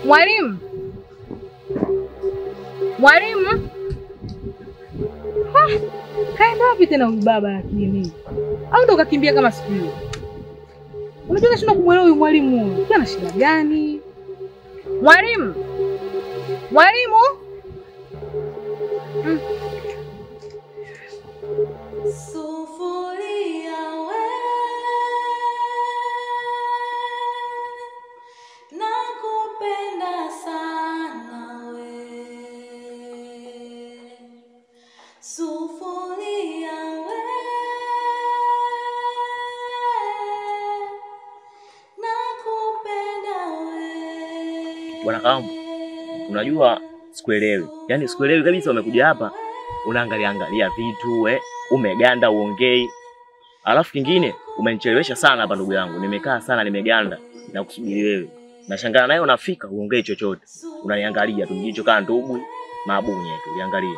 Mwalimu. Mwalimu. Kaenda wapi tena huyu baba lakini? Au ndo kakimbia kama siku hiyo? Unajua nashinda kumwelewa huyu mwalimu huyu. Ana shida gani? Mwalimu. Mwalimu. Sufuria we nakupenda sana we. Sufuria we nakupenda we. Bwana Kambo, unajua sikuelewi. Yaani sikuelewi kabisa umekuja hapa unaangalia vitu umeganda uongei. Alafu kingine umenichelewesha sana hapa ndugu yangu. Nimekaa sana nimeganda na kusubiri wewe. Nashangaa naye unafika uongei chochote. Unaniangalia tu jicho kama ndugu mabunye tu uangalie.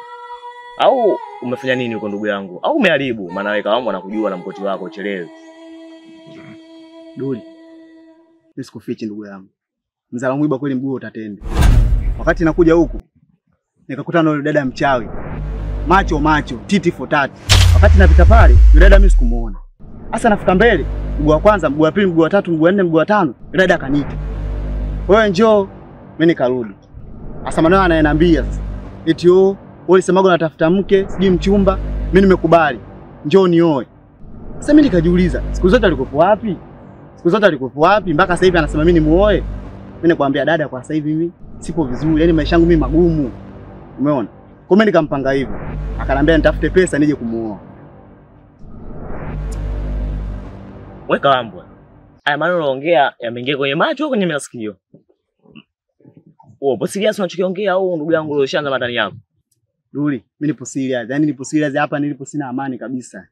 Au umefanya nini huko ndugu yangu? Au umeharibu? Maana wewe kama unakujua na mkoti wako uchelewe. Duli. Nisikufiche ndugu yangu. Mzala mwiba kweli mguu utatende. Wakati nakuja huku nikakutana na yule dada mchawi. Macho, titi for tati. Wakati napita pale, yule dada mimi sikumuona. Sasa nafika mbele, mguu wa kwanza, mguu wa pili, mguu wa tatu, mguu wa nne, mguu wa tano, yule dada akaniita. Wewe njoo, mimi nikarudi. Sasa maneno ananiambia sasa. Eti wewe ulisemaga unatafuta mke, sijui mchumba, mimi nimekubali. Njoo nioe. Sasa mimi nikajiuliza, siku zote alikuwa wapi? Mpaka sasa hivi anasema mimi nimuoe. Mimi nikwambia dada, kwa sasa hivi mimi sipo vizuri, yani maisha yangu mimi magumu. Umeona? Kwa mimi nikampanga hivyo. Akanambia nitafute pesa nije kumuoa. Weka Kambo. Haya maneno unaongea yameingia kwenye macho au kwenye masikio? Wewe serious unachokiongea au ndugu yangu ulishaanza matani yako? Duli, mimi nipo serious. Yaani nipo serious hapa nilipo sina amani kabisa.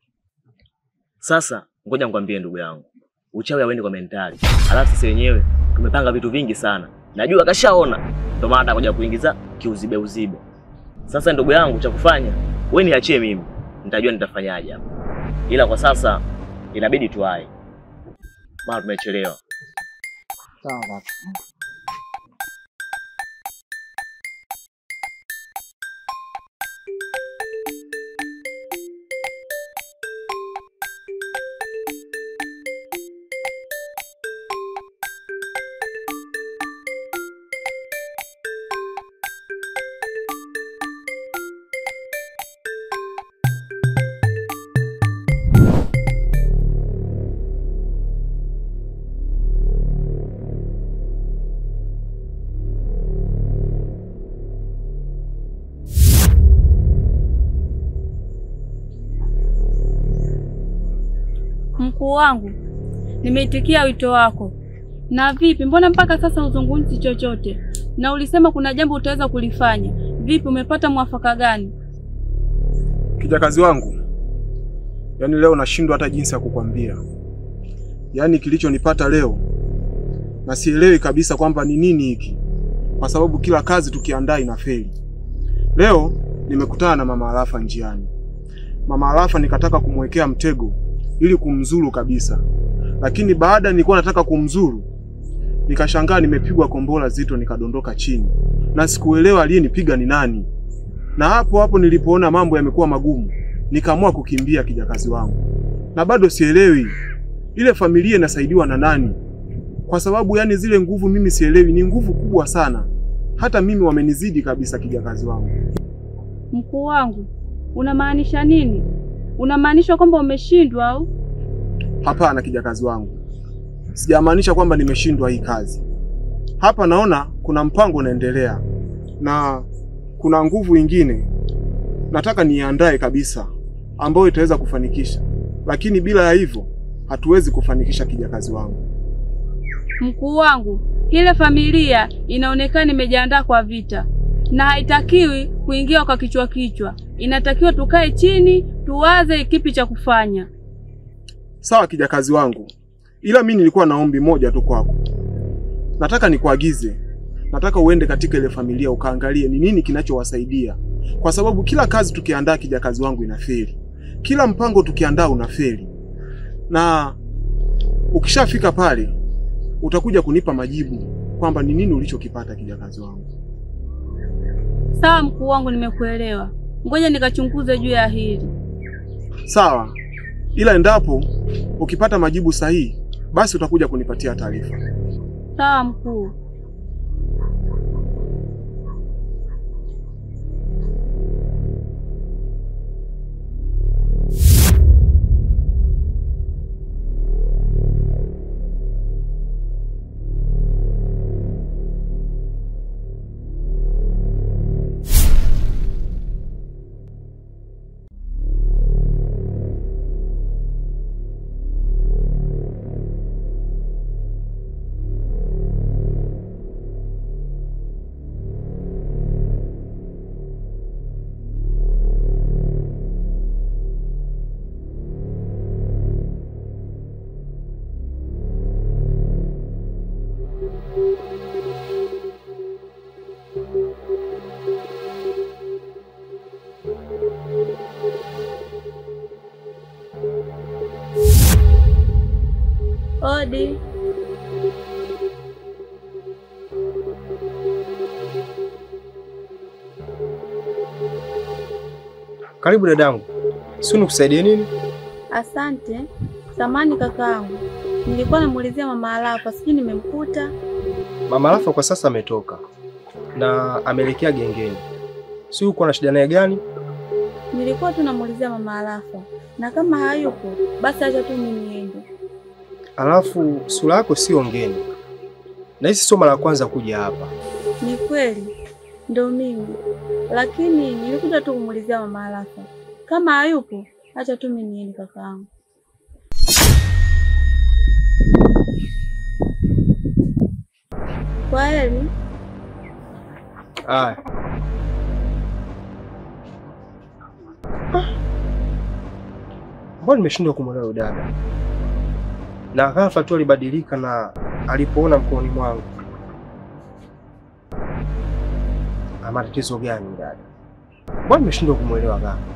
Sasa ngoja nikwambie ndugu yangu. Uchawi hauendi kwa mentali. Alafu sisi wenyewe tumepanga vitu vingi sana. Najua kashaona. Ndio maana atakuja kuingiza kiuzibe. Sasa ndugu yangu cha kufanya, wewe niachie mimi. Nitajua nitafanyaje hapa. Ila kwa sasa inabidi tuae. Maana tumechelewa. Sawa kaka. Mkuu wangu, nimeitikia wito wako. Na vipi, mbona mpaka sasa uzungumzi chochote? Na ulisema kuna jambo utaweza kulifanya. Vipi, umepata mwafaka gani? Kijakazi wangu, yaani leo nashindwa hata jinsi ya kukwambia. Yaani kilichonipata leo na sielewi kabisa kwamba ni nini hiki. Kwa sababu kila kazi tukiandaa inafeli. Leo nimekutana na Mama Arafa njiani. Mama Arafa nikataka kumwekea mtego ili kumzuru kabisa. Lakini baada nilikuwa nataka kumzuru, nikashangaa nimepigwa kombola zito nikadondoka chini. Na sikuelewa aliyenipiga ni nani. Na hapo nilipoona mambo yamekuwa magumu, nikaamua kukimbia kijakazi wangu. Na bado sielewi ile familia inasaidiwa na nani. Kwa sababu yani zile nguvu mimi sielewi, ni nguvu kubwa sana. Hata mimi wamenizidi kabisa kijakazi wangu. Mkuu wangu, unamaanisha nini? Unamaanisha kwamba umeshindwa au? Hapana kijakazi wangu. Sijamaanisha kwamba nimeshindwa hii kazi. Hapa naona kuna mpango unaendelea. Na kuna nguvu nyingine nataka niandae kabisa ambayo itaweza kufanikisha. Lakini bila ya hivyo hatuwezi kufanikisha kijakazi wangu. Mkuu wangu, ile familia inaonekana imejiandaa kwa vita. Na haitakiwi kuingia kwa kichwa. Inatakiwa tukae chini, tuwaze kipi cha kufanya. Sawa kijakazi wangu. Ila mimi nilikuwa na ombi moja tu kwako. Nataka nikuagize. Nataka uende katika ile familia ukaangalie ni nini kinachowasaidia. Kwa sababu kila kazi tukiandaa kijakazi wangu inafeli. Kila mpango tukiandaa unafeli. Na ukishafika pale utakuja kunipa majibu kwamba ni nini ulichokipata kijakazi wangu. Sawa mkuu wangu, nimekuelewa. Ngoja nikachunguze juu ya hili. Sawa, ila endapo ukipata majibu sahihi, basi utakuja kunipatia taarifa. Sawa mkuu. Odi. Karibu dadangu. Si nikusaidie nini? Asante. Samani kakaangu. Nilikuwa namuulizia mama Alafa, sijui nimemkuta. Mama Alafa kwa sasa ametoka na ameelekea gengeni. Si uko na shida naye gani? Nilikuwa tu namuulizia mama Alafa. Na kama hayupo, basi acha tu mimi niende. Alafu sura yako sio ngeni. Na hisi sio mara ya kwanza kuja hapa. Ni kweli. Ndio mimi. Lakini nilikuja tu kumuulizia mama Alafa. Kama hayupo, acha tu mimi niende kakaangu. Kweli? Haya. Mbona nimeshindwa kumwelewa dada? Na ghafla tu alibadilika na alipoona mkononi mwangu. Ama tatizo gani dada? Mbona nimeshindwa kumwelewa ghafla?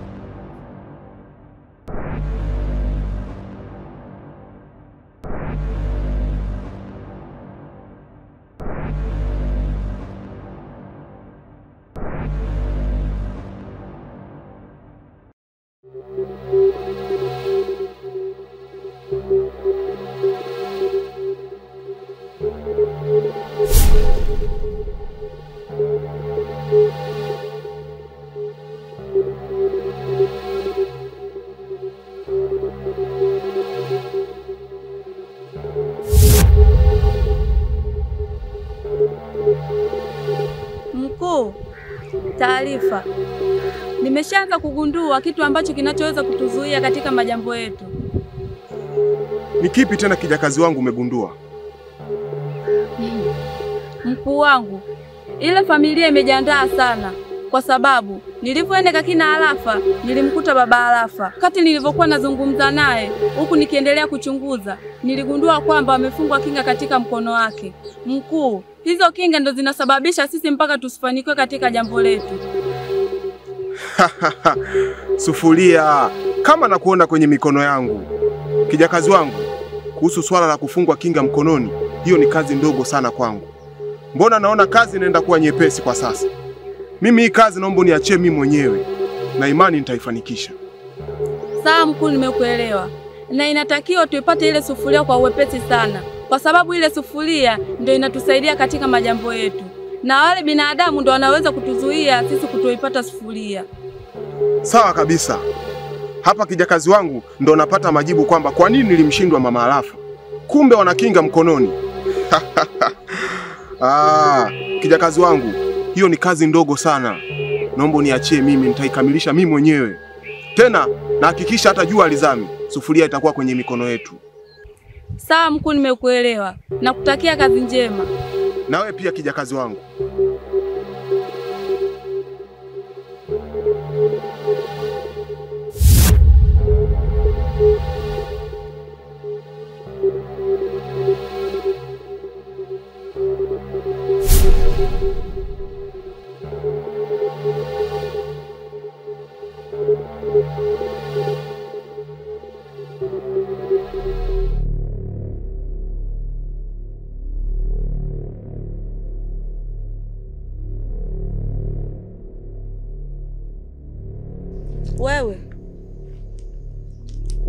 Mkuu, taarifa. Nimeshaanza kugundua kitu ambacho kinachoweza kutuzuia katika majambo yetu. Ni kipi tena kijakazi wangu umegundua? Mkuu wangu, ile familia imejiandaa sana kwa sababu nilipoenda kakina Alafa nilimkuta baba Alafa. Wakati nilivyokuwa nazungumza naye huku nikiendelea kuchunguza, niligundua kwamba amefungwa kinga katika mkono wake. Mkuu, hizo kinga ndo zinasababisha sisi mpaka tusifanikiwe katika jambo letu. Sufuria, kama nakuona kwenye mikono yangu. Kijakazi wangu, kuhusu swala la kufungwa kinga mkononi, hiyo ni kazi ndogo sana kwangu. Mbona naona kazi inaenda kuwa nyepesi kwa sasa? Mimi hii kazi naomba niachie mimi mwenyewe na imani nitaifanikisha. Sawa mkuu, nimekuelewa. Na inatakiwa tuipate ile sufuria kwa uwepesi sana, kwa sababu ile sufuria ndio inatusaidia katika majambo yetu. Na wale binadamu ndio wanaweza kutuzuia sisi kutoipata sufuria. Sawa kabisa. Hapa kijakazi wangu ndo napata majibu kwamba kwa nini nilimshindwa mama Alafa. Kumbe wana kinga mkononi. Kijakazi wangu, hiyo ni kazi ndogo sana. Naomba niachie mimi, nitaikamilisha mimi mwenyewe. Tena nahakikisha hata jua alizami, sufuria itakuwa kwenye mikono yetu. Sawa mkuu, nimekuelewa. Nakutakia kazi njema. Nawe pia kijakazi wangu.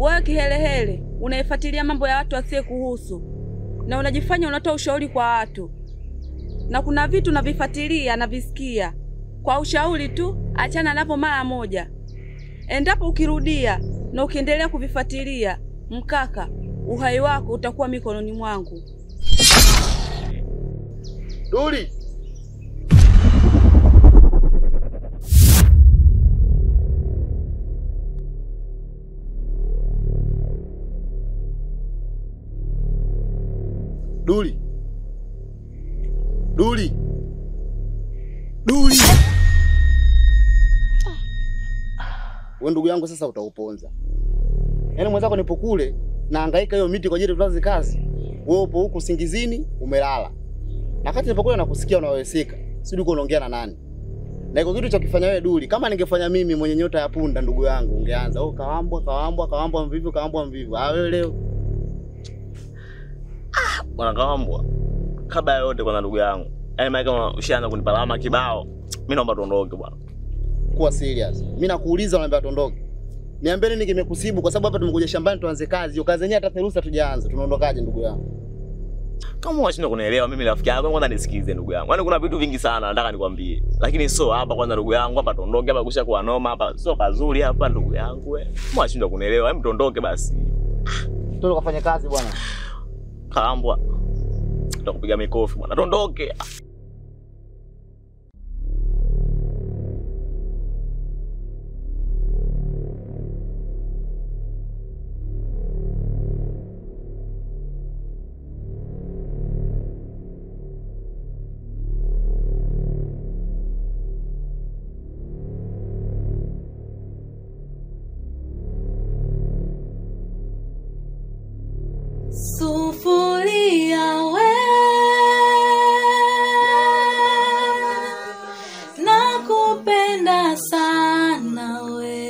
Wewe kihelehele, unaifuatilia mambo ya watu asiye kuhusu na unajifanya unatoa ushauri kwa watu, na kuna vitu unavifuatilia na visikia kwa ushauri tu. Achana navyo mara moja. Endapo ukirudia na ukiendelea kuvifuatilia, mkaka, uhai wako utakuwa mikononi mwangu. Duli. Duli. Duli. Duli. Wewe ndugu yangu sasa utauponza. Yaani mwenzako nipo kule nahangaika hiyo miti kwa ajili ya tuanze kazi. Wewe upo huku singizini umelala. Na wakati nipo kule nakusikia unaweseka. Sijui uko unaongea na nani. Na iko kitu cha kufanya wewe Duli. Kama ningefanya mimi mwenye nyota ya punda ndugu yangu ungeanza. Oh kawambwa mvivu. Ah wewe leo. Bwana Kawambwa. Kabla yote kwa ndugu yangu. Yaani maana kama ushaanza kunipalama kibao. Mimi naomba tuondoke bwana. Kuwa serious. Mimi nakuuliza unaambia tuondoke. Niambie nini kimekusibu kwa sababu hapa tumekuja shambani tuanze kazi. Hiyo kazi yenyewe hata therusa tujaanza. Tunaondokaje ndugu yangu? Kama unashindwa kunielewa mimi rafiki yako, kwanza nisikize ndugu yangu. Yaani kuna vitu vingi sana nataka nikwambie. Lakini sio hapa kwanza ndugu yangu, hapa tuondoke hapa kusha kuwa noma hapa. Sio pazuri hapa ndugu yangu wewe. Kama unashindwa kunielewa, hebu tuondoke basi. Tuende kufanya kazi bwana. Kawambwa. Tutakupiga mikofi bwana. Tuondoke. Sufuria we, nakupenda sana we.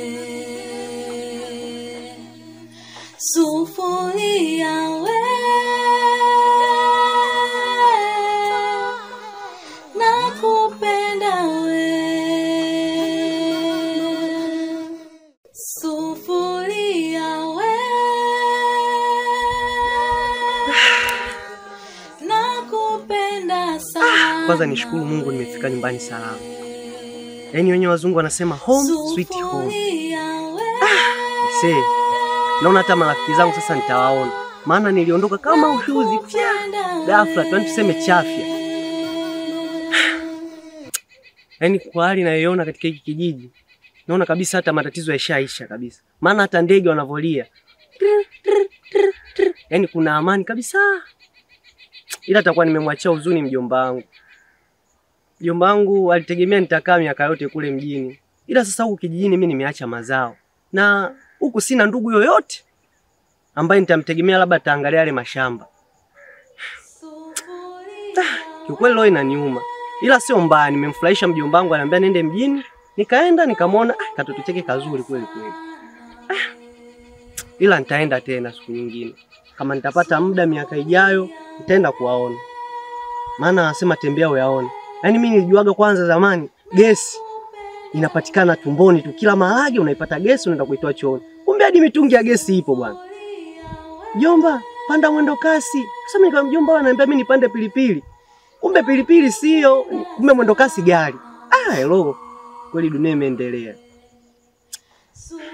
Sufuria we, nakupenda we. Sufuria we, Kwanza nishukuru Mungu nimefika nyumbani salama. Yaani wenyewe wazungu wanasema home sweet home. Naona hata marafiki zangu sasa nitawaona. Maana niliondoka kama ushuzi ghafla tu tuseme chafya. Yaani kwa hali ninayoiona katika hiki kijiji, naona kabisa hata matatizo yashaisha kabisa. Maana hata ndege wanavolia. Yaani kuna amani kabisa. Ila atakuwa nimemwachia huzuni mjomba wangu. Mjomba wangu alitegemea nitakaa miaka yote kule mjini. Ila sasa huku kijijini mimi nimeacha mazao. Na huku sina ndugu yoyote ambaye nitamtegemea labda ataangalia yale mashamba. Kiukweli leo inaniuma. Ila sio mbaya, nimemfurahisha mjomba wangu ananiambia nende mjini. Nikaenda nikamwona katoto chake kazuri kweli kweli. Ila nitaenda tena siku nyingine. Kama nitapata muda miaka ijayo nitaenda kuwaona. Maana anasema tembea uyaone. Yaani mimi nilijuaga kwanza zamani gesi inapatikana tumboni tu, kila maharage unaipata gesi unaenda kuitoa chooni. Kumbe hadi mitungi ya gesi ipo bwana. Jomba, panda mwendo kasi. Sasa mimi kama mjomba ananiambia mimi nipande pilipili. Kumbe pilipili sio, kumbe mwendo kasi gari. Hello. Kweli dunia imeendelea.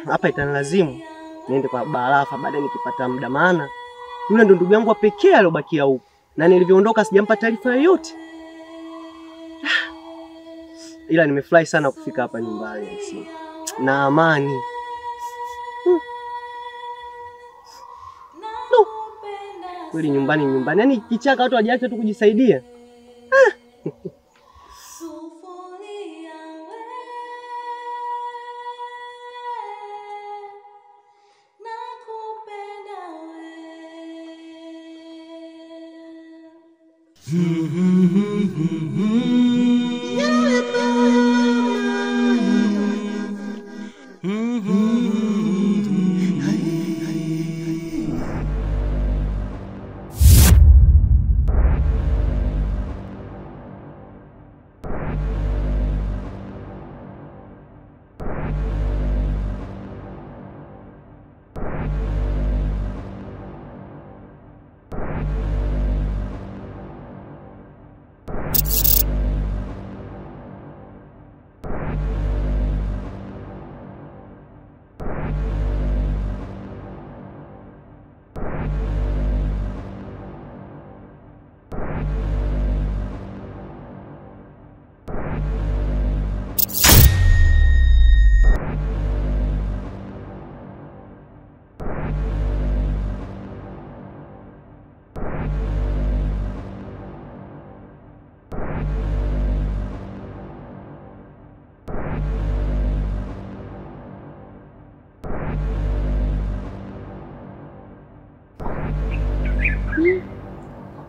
Hapa itanilazimu niende kwa Barafa baadaye nikipata muda, maana yule ndo ndugu yangu pekee aliyobakia huko. Na nilivyoondoka sijampa taarifa yoyote. Ila nimefurahi sana kufika hapa nyumbani na amani. Kweli nyumbani. Yaani kichaka watu hawajaacha tu kujisaidia.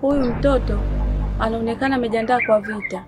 Huyu mtoto anaonekana amejiandaa kwa vita.